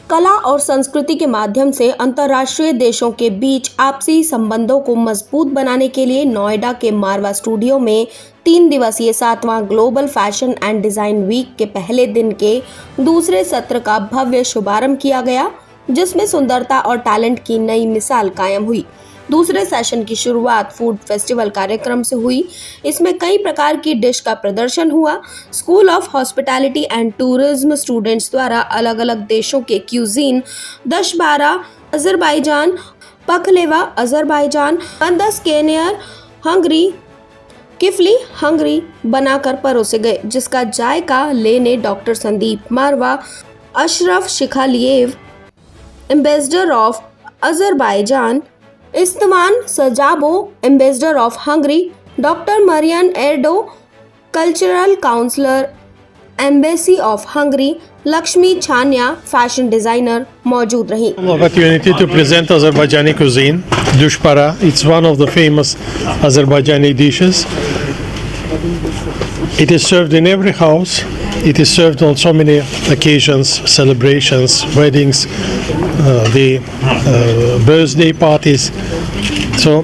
कला और संस्कृति के माध्यम से अंतर्राष्ट्रीय देशों के बीच आपसी संबंधों को मजबूत बनाने के लिए नोएडा के मारवा स्टूडियो में 3 दिवसीय 7वां global fashion and design week के पहले दिन के दूसरे सत्र का भव्य शुभारंभ किया गया, जिसमें सुंदरता और टैलेंट की नई मिसाल कायम हुई। दूसरे सेशन की शुरुआत फूड फेस्टिवल कार्यक्रम से हुई। इसमें कई प्रकार की डिश का प्रदर्शन हुआ। School of hospitality and tourism students द्वारा अलग अलग देशों के cuisine dushbara Azerbaijan, pakhlava Azerbaijan, bundas kenyer Hungary, kifli Hungary बनाकर परोसे गए, जिसका जायका लेने doctor Sandeep Marwah, Ashraf Shikhaliyev, ambassador of Azerbaijan, Istvan Szabo, ambassador of Hungary, doctor Marianne Erdo, cultural counsellor, embassy of Hungary, Lakshmi Chhanya, fashion designer मौजूद रही। Opportunity to present Azerbaijani cuisine, dushpara. It's one of the famous Azerbaijani dishes. It is served in every house. It is served on so many occasions, celebrations, weddings, birthday parties. So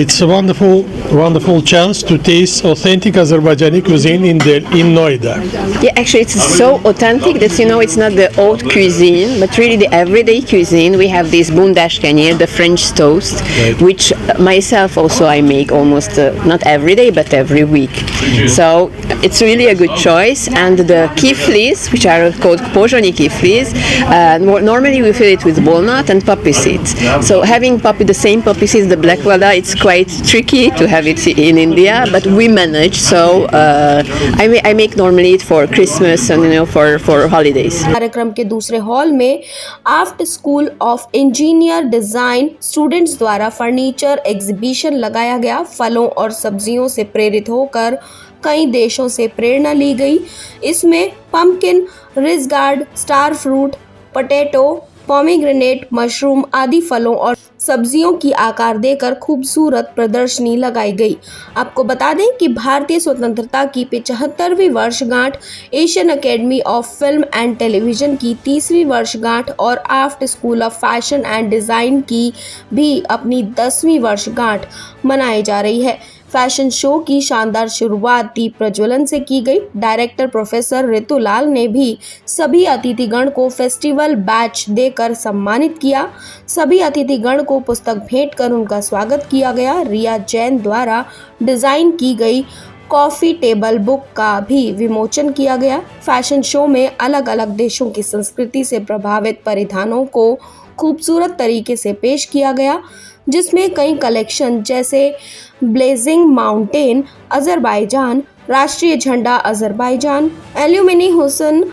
it's a wonderful chance to taste authentic Azerbaijani cuisine in Noida. Yeah, actually it's so authentic that it's not the haute cuisine, but really the everyday cuisine. We have this bundash kanier, the French toast, Right. which myself also I make almost not every day but every week. So it's really a good choice. And the kiflis, which are called pojoni kiflis, normally we fill it with walnut and poppy seeds. So having the same poppy seeds, the black walnut, it's quite tricky to have it in India, but we manage. So I make normally it for Christmas and for holidays. कार्यक्रम के दूसरे hall में AAFT school of engineer design students द्वारा furniture exhibition लगाया गया। फलों और सब्जियों से प्रेरित होकर कई देशों से प्रेरणा ली गई। इसमें pumpkin, ridge gourd, star fruit, potato, pomegranate, mushroom आदि फलों और सब्जियों की आकार देकर खूबसूरत प्रदर्शनी लगाई गई। आपको बता दें कि भारतीय स्वतंत्रता की 75वीं वर्षगांठ, Asian academy of film and television की 30वीं वर्षगांठ और AAFT school of fashion and design की भी अपनी 10वीं वर्षगांठ मनाई जा रही है। फैशन शो की शानदार शुरुआत दीप प्रज्वलन से की गई। डायरेक्टर प्रोफेसर ऋतुलाल ने भी सभी अतिथिगण को फेस्टिवल बैच देकर सम्मानित किया। सभी अतिथिगण को पुस्तक भेंट कर उनका स्वागत किया गया। रिया जैन द्वारा डिजाइन की गई कॉफी टेबल बुक का भी विमोचन किया गया। फैशन शो में अलग अलग देशों की संस्कृति से प्रभावित परिधानों को खूबसूरत तरीके से पेश किया गया, जिसमें कई कलेक्शन जैसे ब्लेजिंग माउंटेन अजरबैजान, राष्ट्रीय झंडा अजरबैजान, एल्यूमिनी हुसन,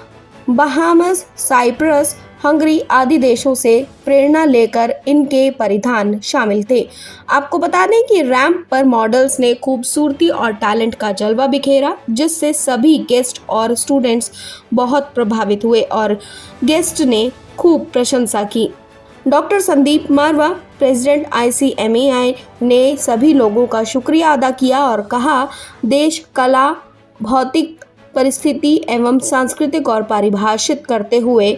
बहामस, साइप्रस, हंगरी आदि देशों से प्रेरणा लेकर इनके परिधान शामिल थे। आपको बता दें कि रैंप पर मॉडल्स ने खूबसूरती और टैलेंट का जलवा बिखेरा, जिससे सभी गेस्ट और स्टूडेंट्स बहुत प्रभावित हुए और गेस्ट ने खूब प्रशंसा की। डॉक्टर संदीप मारवा, प्रेसिडेंट ICMAI ने सभी लोगों का शुक्रिया अदा किया और कहा, देश कला, भौतिक परिस्थिति एवं सांस्कृतिक और परिभाषित करते हुए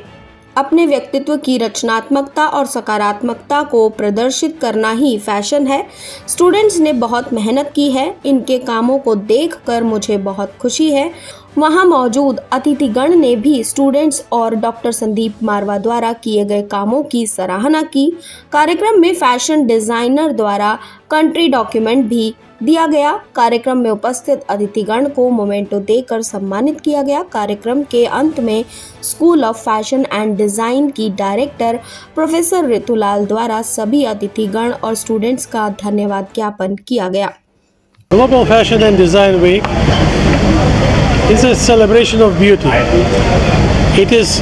अपने व्यक्तित्व की रचनात्मकता और सकारात्मकता को प्रदर्शित करना ही फैशन है। स्टूडेंट्स ने बहुत मेहनत की है। इनके कामों को देखकर मुझे बहुत खुशी है। वहां मौजूद अतिथिगण ने भी स्टूडेंट्स और डॉक्टर संदीप मारवा द्वारा किए गए कामों की सराहना की। कार्यक्रम में फैशन डिजाइनर द्वारा कंट्री डॉक्यूमेंट भी दिया गया। कार्यक्रम में उपस्थित अतिथिगण को मोमेंटो देकर सम्मानित किया गया। कार्यक्रम के अंत में school of fashion and design की डायरेक्टर प्रोफेसर ऋतुलाल द्वारा सभी अतिथिगण और स्टूडेंट्स का धन्यवाद ज्ञापन किया गया। Global Fashion and Design Week is a celebration of beauty. It is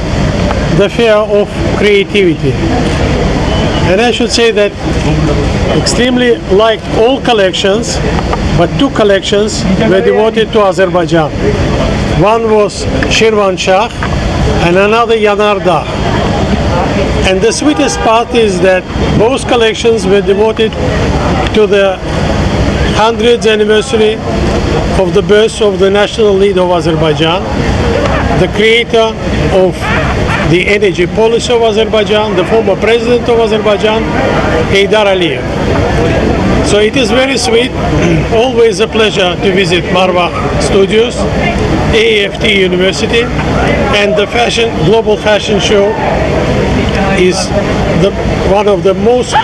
the fair of creativity. And I should say that extremely liked all collections, but 2 collections were devoted to Azerbaijan. One was Shirvan Shah and another Yanardağ. And the sweetest part is that both collections were devoted to the 100th anniversary of the birth of the national leader of Azerbaijan, the creator of the energy policy of Azerbaijan, the former president of Azerbaijan, Heydar Aliyev. So it is very sweet, always a pleasure to visit Marwa Studios, AFT University, and the global fashion show is one of the most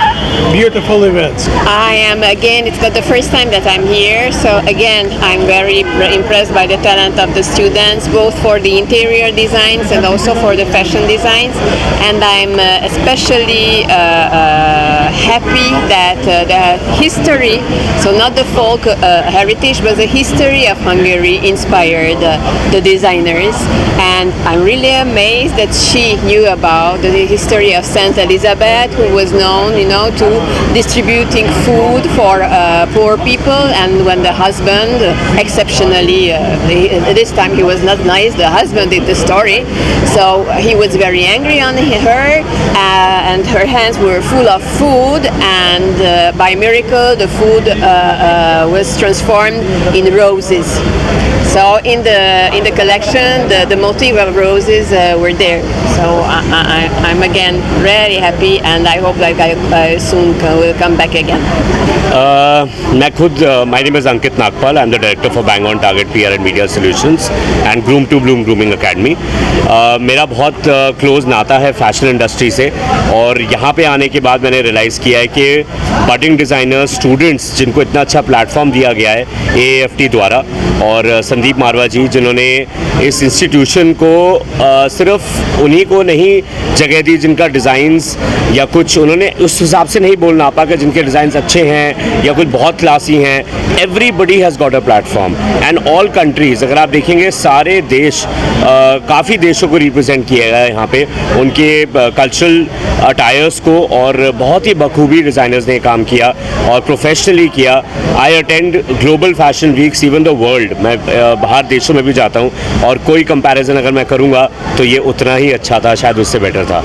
beautiful events. I am again, it's not the first time that I'm here, so again, I'm very impressed by the talent of the students, both for the interior designs and also for the fashion designs. And I'm especially happy that the history, so not the folk heritage, but the history of Hungary inspired the designers. And I'm really amazed that she knew about the history of Saint Elizabeth, who was known, to distributing food for poor people. And when the husband, exceptionally, this time he was not nice, the husband did the story, so he was very angry on her, and her hands were full of food, and by miracle the food was transformed in roses. So in the collection, the motif of roses were there. So I'm again really happy, and I hope that I soon will come back again. मैं खुद my name is Ankit Nagpal. I'm the director for Bang on Target PR and Media Solutions and Groom to Bloom Grooming Academy. मेरा बहुत close नाता है fashion industry से, और यहाँ पे आने के बाद मैंने रियलाइज़ किया है कि बडिंग डिज़ाइनर्स, स्टूडेंट्स जिनको इतना अच्छा प्लेटफॉर्म दिया गया है AAFT द्वारा, और संदीप मारवा जी जिन्होंने इस इंस्टीट्यूशन को सिर्फ उन्हीं को नहीं जगह दी जिनका डिज़ाइंस या कुछ उन्होंने उस हिसाब से नहीं बोलना पा कि जिनके डिज़ाइंस अच्छे हैं या कुछ बहुत क्लासी हैं। Everybody has got a platform and all countries, अगर आप देखेंगे सारे देश, काफ़ी देशों को रिप्रेजेंट किया गया है यहाँ पे उनके कल्चरल अटायर्स को, और बहुत ही बखूबी डिज़ाइनर्स ने काम किया और प्रोफेशनली किया। I attend global fashion weeks even the world, मैं बाहर देशों में भी जाता हूँ, और कोई कंपैरिजन अगर मैं करूँगा तो ये उतना ही अच्छा था, शायद उससे बेटर था।